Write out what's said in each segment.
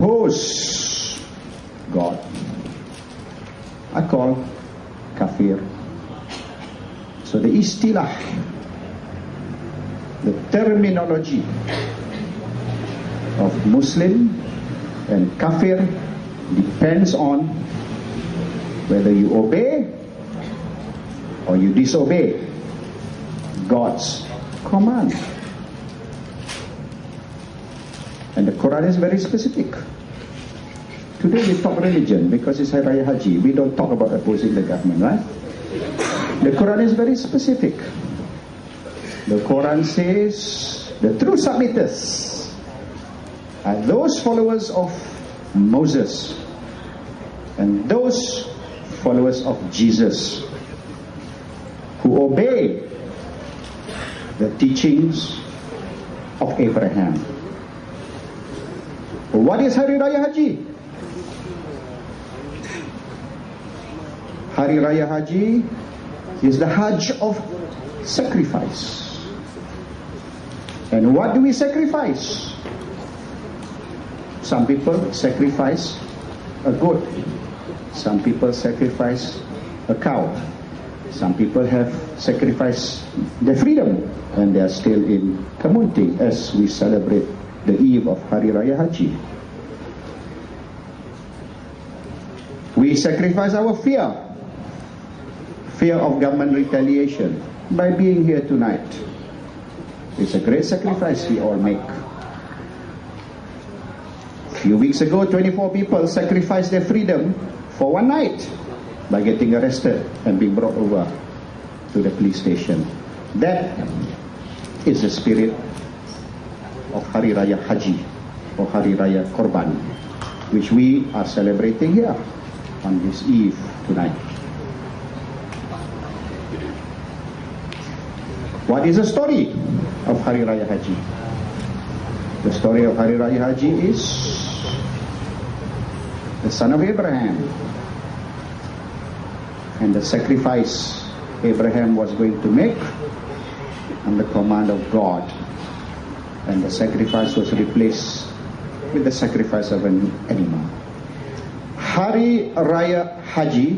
oppose God are called kafir. So the istilah, the terminology of Muslim and kafir depends on whether you obey or you disobey God's command. And the Quran is very specific. Today we talk religion because it's Hari Raya Haji. We don't talk about opposing the government, right? The Quran is very specific. The Quran says the true submitters are those followers of Moses and those followers of Jesus who obey the teachings of Abraham. What is Hari Raya Haji? Hari Raya Haji is the Hajj of sacrifice. And what do we sacrifice? Some people sacrifice a goat. Some people sacrifice a cow. Some people have sacrificed their freedom and they are still in community as we celebrate the eve of Hari Raya Haji. We sacrifice our fear of government retaliation by being here tonight. It's a great sacrifice we all make. A few weeks ago, 24 people sacrificed their freedom for one night by getting arrested and being brought over to the police station. That is the spirit of Hari Raya Haji or Hari Raya Korban, which we are celebrating here on this eve tonight. What is the story of Hari Raya Haji? The story of Hari Raya Haji is the son of Abraham and the sacrifice Abraham was going to make on the command of God, and the sacrifice was replaced with the sacrifice of an animal. Hari Raya Haji,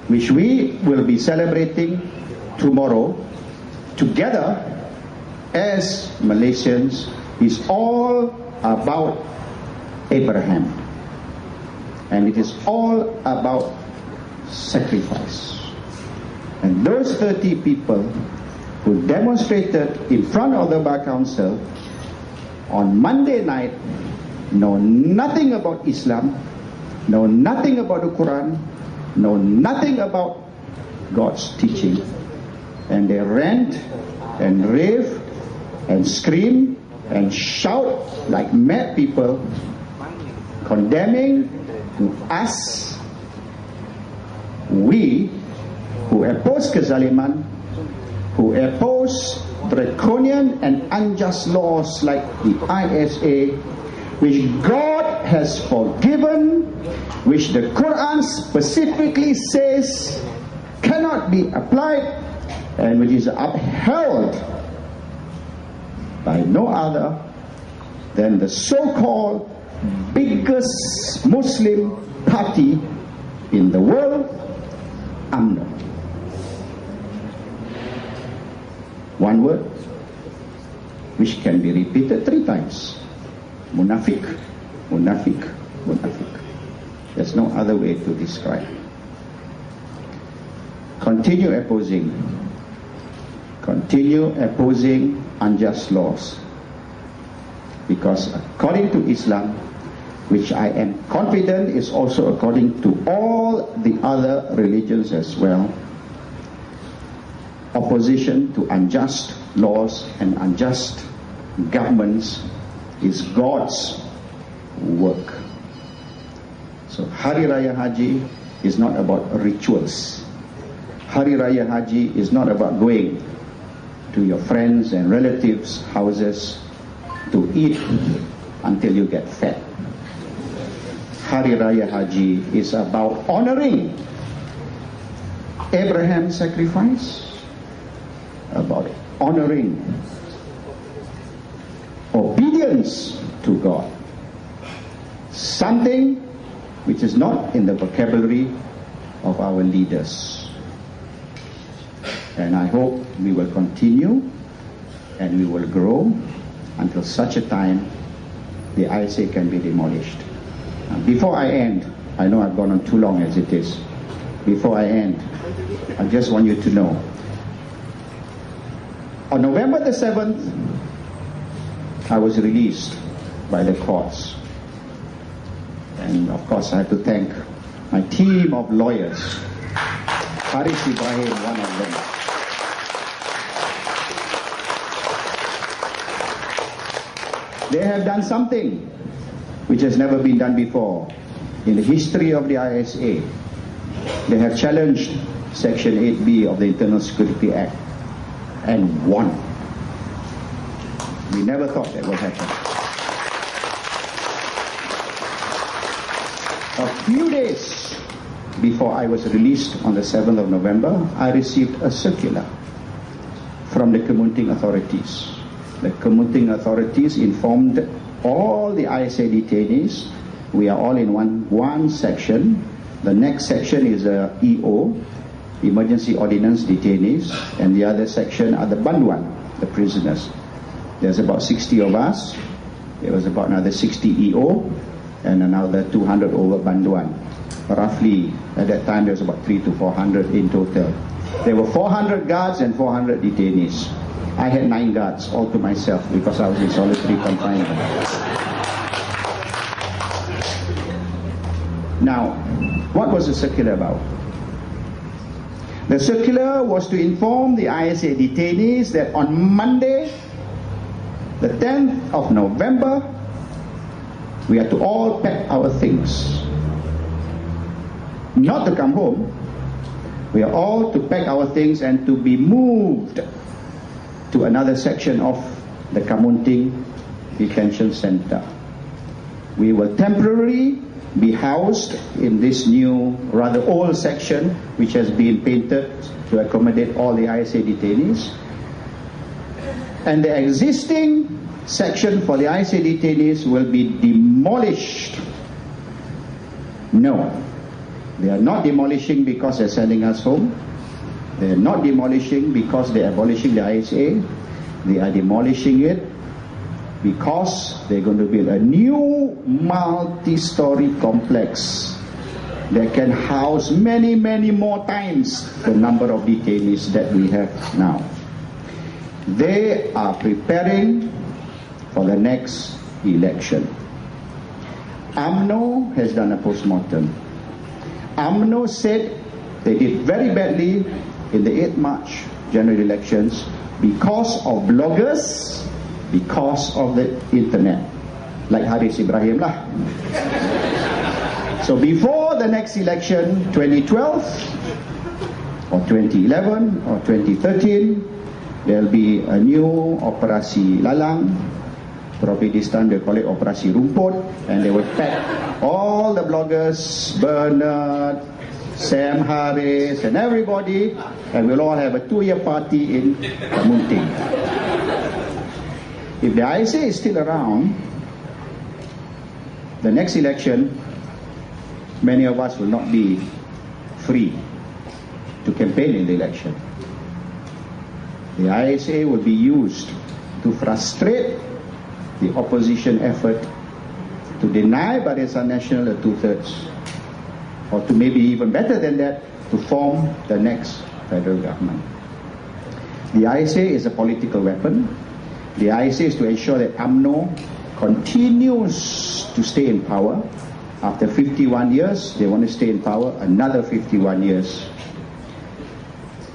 which we will be celebrating tomorrow together as Malaysians, is all about Abraham, and it is all about sacrifice. And those 30 people who demonstrated in front of the Bar Council on Monday night know nothing about Islam, know nothing about the Quran, know nothing about God's teaching, and they rant and rave and scream and shout like mad people, condemning to us, we who oppose kezaliman, who oppose draconian and unjust laws like the ISA, which God has forgiven, which the Quran specifically says cannot be applied, and which is upheld by no other than the so-called biggest Muslim party in the world, UMNO. One word which can be repeated 3 times: Munafiq, Munafiq, Munafiq. There's no other way to describe. Continue opposing unjust laws, because according to Islam, which I am confident is also according to all the other religions as well, opposition to unjust laws and unjust governments is God's work. So Hari Raya Haji is not about rituals. Hari Raya Haji is not about going to your friends and relatives' houses to eat until you get fat. Hari Raya Haji is about honoring Abraham's sacrifice, about honoring obedience to God, something which is not in the vocabulary of our leaders. And I hope we will continue and we will grow until such a time the ISA can be demolished. Before I end, I know I've gone on too long as it is. Before I end, I just want you to know, on November the 7th, I was released by the courts. And of course I have to thank my team of lawyers. Haris Ibrahim, one of them. They have done something which has never been done before in the history of the ISA. They have challenged Section 8B of the Internal Security Act and won. We never thought that would happen. A few days before I was released on the 7th of November, I received a circular from the Kamunting authorities. The Kamunting authorities informed all the ISA detainees, we are all in one section. The next section is EO, Emergency Ordinance detainees, and the other section are the Banduan, the prisoners. There's about 60 of us. There was about another 60 EO and another 200 over Banduan. Roughly, at that time, there was about 300 to 400 in total. There were 400 guards and 400 detainees. I had 9 guards all to myself because I was in solitary confinement. Now, what was the circular about? The circular was to inform the ISA detainees that on Monday, the 10th of November, we are to all pack our things. Not to come home. We are all to pack our things and to be moved to another section of the Kamunting Detention Center. We will temporarily be housed in this new, rather old section which has been painted to accommodate all the ISA detainees. And the existing section for the ISA detainees will be demolished. No, they are not demolishing because they're sending us home. They are not demolishing because they are abolishing the ISA. They are demolishing it because they're going to build a new multi-story complex that can house many, many more times the number of detainees that we have now. They are preparing for the next election. UMNO has done a post-mortem. UMNO said they did very badly in the 8th March general elections because of bloggers, because of the internet, like Haris Ibrahim lah. So before the next election, 2012 or 2011 or 2013, there'll be a new Operasi Lalang. Probably this time they call it Operasi Rumput, and they will pack all the bloggers, Bernard, Sam Harris, and everybody, and we'll all have a 2-year party in Kamunting. If the ISA is still around, the next election, many of us will not be free to campaign in the election. The ISA will be used to frustrate the opposition effort to deny Barisan Nasional a 2/3, or to maybe even better than that, to form the next federal government. The ISA is a political weapon. The ISA is to ensure that UMNO continues to stay in power. After 51 years, they want to stay in power another 51 years.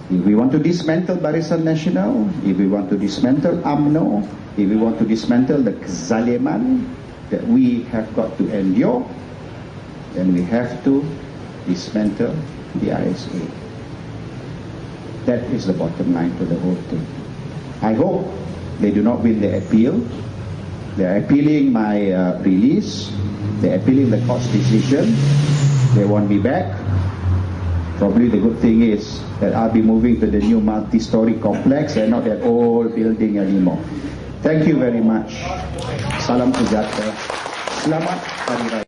If we want to dismantle Barisan Nasional, if we want to dismantle UMNO, if we want to dismantle the kezaliman that we have got to endure, then we have to dismantle the ISA. That is the bottom line to the whole thing. I hope they do not win the appeal. They are appealing my release. They are appealing the court's decision. They want me back. Probably the good thing is that I'll be moving to the new multi-story complex and not that old building anymore. Thank you very much. Salam sejahtera. Selamat Hari Raya.